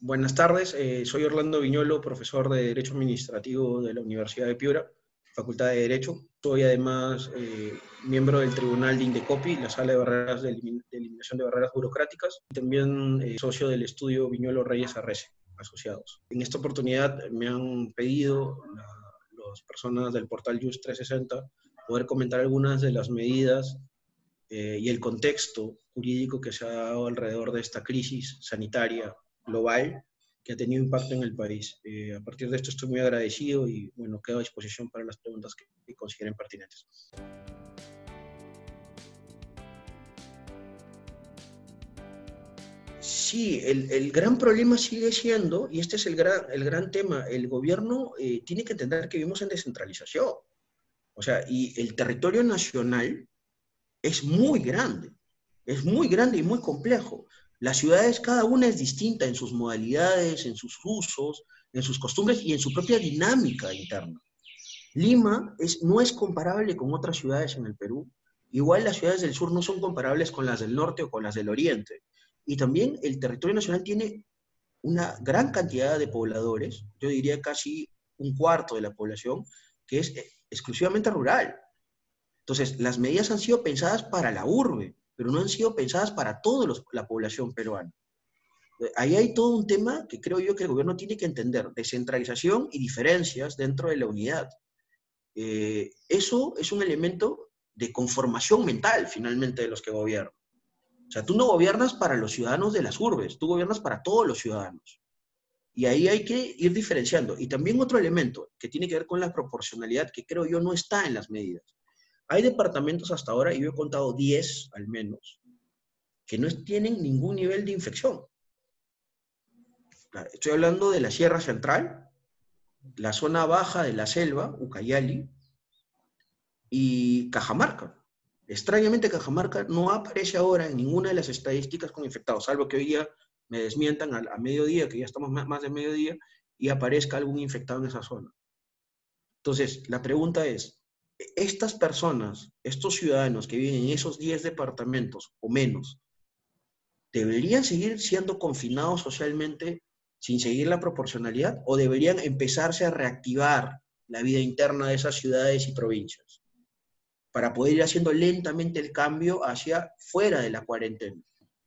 Buenas tardes, soy Orlando Viñolo, profesor de Derecho Administrativo de la Universidad de Piura, Facultad de Derecho. Soy además miembro del Tribunal de Indecopi, la Sala de Barreras de Eliminación de Barreras Burocráticas, y también socio del estudio Viñolo Reyes Arrece, asociados. En esta oportunidad me han pedido las personas del portal JUS 360 poder comentar algunas de las medidas y el contexto jurídico que se ha dado alrededor de esta crisis sanitaria global que ha tenido impacto en el país. A partir de esto estoy muy agradecido y bueno, quedo a disposición para las preguntas que consideren pertinentes. Sí, el gran problema sigue siendo, y este es el gran tema, el gobierno tiene que entender que vivimos en descentralización. O sea, y el territorio nacional es muy grande y muy complejo. Las ciudades, cada una es distinta en sus modalidades, en sus usos, en sus costumbres y en su propia dinámica interna. Lima no es comparable con otras ciudades en el Perú. Igual las ciudades del sur no son comparables con las del norte o con las del oriente. Y también el territorio nacional tiene una gran cantidad de pobladores, yo diría casi un cuarto de la población, que es exclusivamente rural. Entonces, las medidas han sido pensadas para la urbe, pero no han sido pensadas para toda la población peruana. Ahí hay todo un tema que creo yo que el gobierno tiene que entender, descentralización y diferencias dentro de la unidad. Eso es un elemento de conformación mental, finalmente, de los que gobiernan. O sea, tú no gobiernas para los ciudadanos de las urbes, tú gobiernas para todos los ciudadanos. Y ahí hay que ir diferenciando. Y también otro elemento que tiene que ver con la proporcionalidad, que creo yo no está en las medidas. Hay departamentos hasta ahora, y yo he contado 10 al menos, que no tienen ningún nivel de infección. Estoy hablando de la Sierra Central, la zona baja de la selva, Ucayali, y Cajamarca. Extrañamente, Cajamarca no aparece ahora en ninguna de las estadísticas con infectados, salvo que hoy día me desmientan a mediodía, que ya estamos más de mediodía, y aparezca algún infectado en esa zona. Entonces, la pregunta es, estas personas, estos ciudadanos que viven en esos 10 departamentos o menos, ¿deberían seguir siendo confinados socialmente sin seguir la proporcionalidad o deberían empezarse a reactivar la vida interna de esas ciudades y provincias para poder ir haciendo lentamente el cambio hacia fuera de la cuarentena?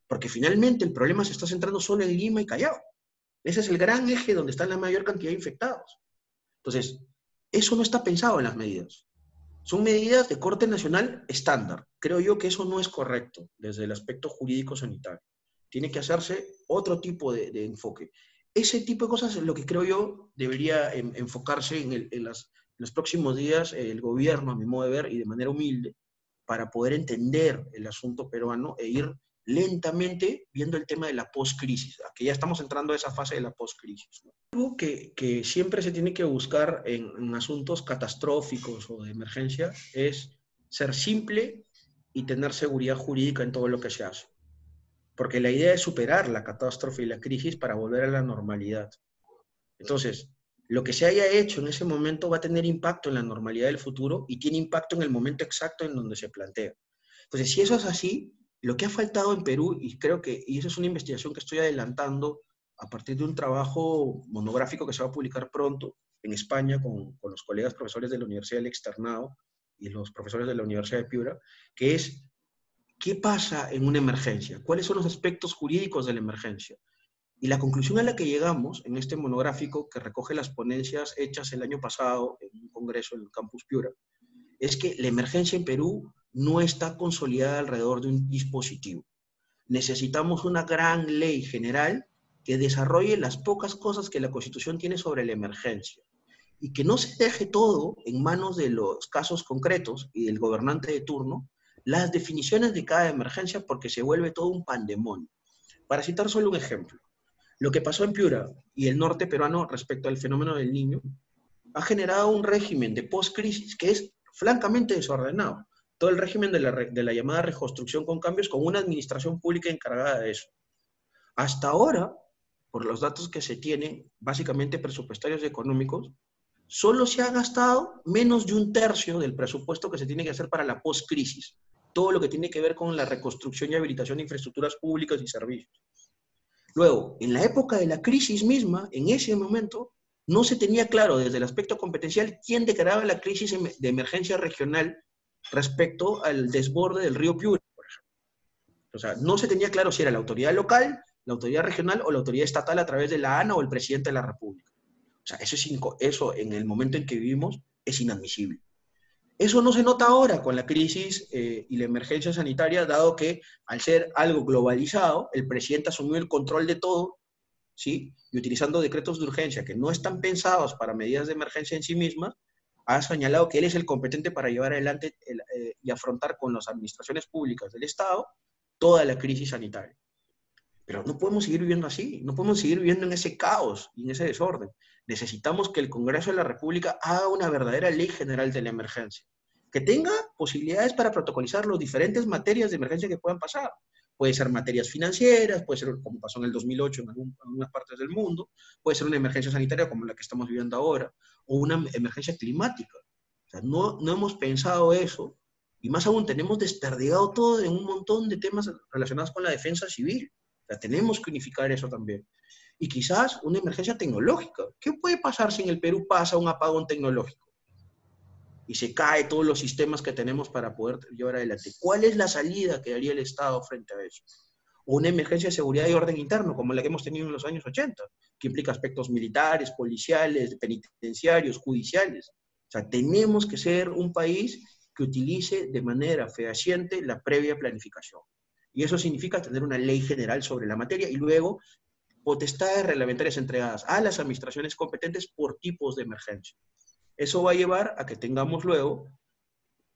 Porque finalmente el problema se está centrando solo en Lima y Callao. Ese es el gran eje donde está la mayor cantidad de infectados. Entonces, eso no está pensado en las medidas. Son medidas de corte nacional estándar. Creo yo que eso no es correcto desde el aspecto jurídico sanitario. Tiene que hacerse otro tipo de enfoque. Ese tipo de cosas es lo que creo yo debería enfocarse en los próximos días el gobierno, a mi modo de ver, y de manera humilde, para poder entender el asunto peruano e ir lentamente viendo el tema de la post-crisis, que ya estamos entrando a esa fase de la post-crisis, ¿no? Algo que siempre se tiene que buscar en asuntos catastróficos o de emergencia es ser simple y tener seguridad jurídica en todo lo que se hace. Porque la idea es superar la catástrofe y la crisis para volver a la normalidad. Entonces, lo que se haya hecho en ese momento va a tener impacto en la normalidad del futuro y tiene impacto en el momento exacto en donde se plantea. Entonces, si eso es así, lo que ha faltado en Perú, y creo que, y eso es una investigación que estoy adelantando a partir de un trabajo monográfico que se va a publicar pronto en España con los colegas profesores de la Universidad del Externado y los profesores de la Universidad de Piura, que es, ¿qué pasa en una emergencia? ¿Cuáles son los aspectos jurídicos de la emergencia? Y la conclusión a la que llegamos en este monográfico, que recoge las ponencias hechas el año pasado en un congreso en el Campus Piura, es que la emergencia en Perú no está consolidada alrededor de un dispositivo. Necesitamos una gran ley general que desarrolle las pocas cosas que la Constitución tiene sobre la emergencia y que no se deje todo en manos de los casos concretos y del gobernante de turno, las definiciones de cada emergencia, porque se vuelve todo un pandemonio. Para citar solo un ejemplo, lo que pasó en Piura y el norte peruano respecto al fenómeno del Niño ha generado un régimen de post-crisis que es francamente desordenado. Todo el régimen de la llamada reconstrucción con cambios con una administración pública encargada de eso. Hasta ahora, por los datos que se tienen, básicamente presupuestarios y económicos, solo se ha gastado menos de un tercio del presupuesto que se tiene que hacer para la post-crisis. Todo lo que tiene que ver con la reconstrucción y habilitación de infraestructuras públicas y servicios. Luego, en la época de la crisis misma, en ese momento, no se tenía claro desde el aspecto competencial quién declaraba la crisis de emergencia regional respecto al desborde del río Piura, por ejemplo. O sea, no se tenía claro si era la autoridad local, la autoridad regional o la autoridad estatal a través de la ANA o el presidente de la República. O sea, eso en el momento en que vivimos es inadmisible. Eso no se nota ahora con la crisis y la emergencia sanitaria, dado que al ser algo globalizado, el presidente asumió el control de todo, ¿sí? Y utilizando decretos de urgencia que no están pensados para medidas de emergencia en sí mismas, ha señalado que él es el competente para llevar adelante y afrontar con las administraciones públicas del Estado toda la crisis sanitaria. Pero no podemos seguir viviendo así, no podemos seguir viviendo en ese caos y en ese desorden. Necesitamos que el Congreso de la República haga una verdadera ley general de la emergencia, que tenga posibilidades para protocolizar las diferentes materias de emergencia que puedan pasar. Puede ser materias financieras, puede ser como pasó en el 2008 en algunas partes del mundo, puede ser una emergencia sanitaria como la que estamos viviendo ahora, o una emergencia climática. O sea, no hemos pensado eso, y más aún tenemos desperdigado todo en un montón de temas relacionados con la defensa civil. O sea, tenemos que unificar eso también. Y quizás una emergencia tecnológica. ¿Qué puede pasar si en el Perú pasa un apagón tecnológico y se caen todos los sistemas que tenemos para poder llevar adelante? ¿Cuál es la salida que daría el Estado frente a eso? O una emergencia de seguridad y orden interno, como la que hemos tenido en los años 80, que implica aspectos militares, policiales, penitenciarios, judiciales. O sea, tenemos que ser un país que utilice de manera fehaciente la previa planificación. Y eso significa tener una ley general sobre la materia y luego potestades reglamentarias entregadas a las administraciones competentes por tipos de emergencia. Eso va a llevar a que tengamos luego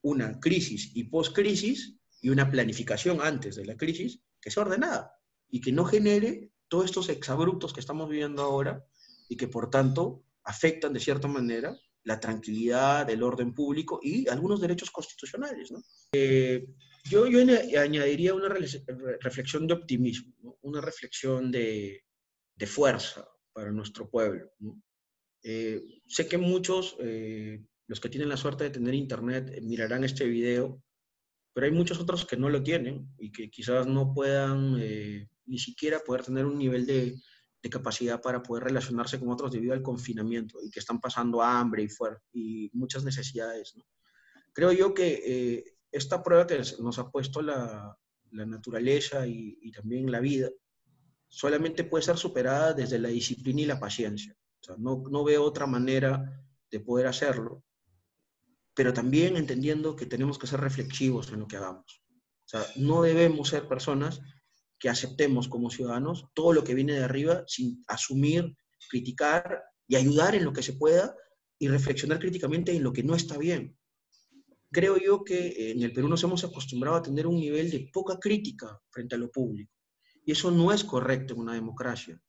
una crisis y post-crisis y una planificación antes de la crisis que sea ordenada y que no genere todos estos exabruptos que estamos viviendo ahora y que por tanto afectan de cierta manera la tranquilidad, el orden público y algunos derechos constitucionales, ¿no? Yo añadiría una reflexión de optimismo, ¿no? Una reflexión de fuerza para nuestro pueblo, ¿no? Sé que muchos, los que tienen la suerte de tener internet, mirarán este video, pero hay muchos otros que no lo tienen y que quizás no puedan ni siquiera poder tener un nivel de capacidad para poder relacionarse con otros debido al confinamiento y que están pasando hambre y muchas necesidades, ¿no? Creo yo que esta prueba que nos ha puesto la naturaleza y también la vida solamente puede ser superada desde la disciplina y la paciencia. O sea, no veo otra manera de poder hacerlo, pero también entendiendo que tenemos que ser reflexivos en lo que hagamos. O sea, no debemos ser personas que aceptemos como ciudadanos todo lo que viene de arriba sin asumir, criticar y ayudar en lo que se pueda y reflexionar críticamente en lo que no está bien. Creo yo que en el Perú nos hemos acostumbrado a tener un nivel de poca crítica frente a lo público. Y eso no es correcto en una democracia.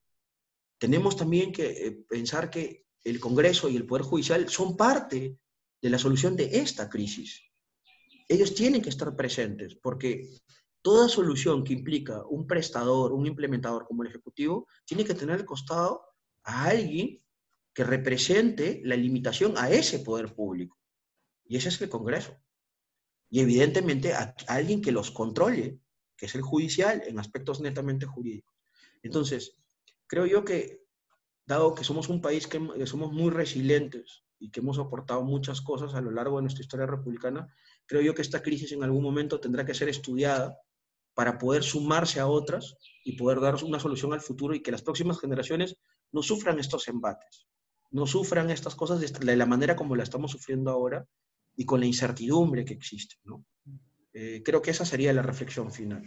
Tenemos también que pensar que el Congreso y el Poder Judicial son parte de la solución de esta crisis. Ellos tienen que estar presentes porque toda solución que implica un prestador, un implementador como el Ejecutivo, tiene que tener al costado a alguien que represente la limitación a ese poder público. Y ese es el Congreso. Y evidentemente a alguien que los controle, que es el judicial, en aspectos netamente jurídicos. Entonces, creo yo que, dado que somos un país que somos muy resilientes y que hemos aportado muchas cosas a lo largo de nuestra historia republicana, creo yo que esta crisis en algún momento tendrá que ser estudiada para poder sumarse a otras y poder dar una solución al futuro y que las próximas generaciones no sufran estos embates, no sufran estas cosas de la manera como la estamos sufriendo ahora y con la incertidumbre que existe, ¿no? Creo que esa sería la reflexión final.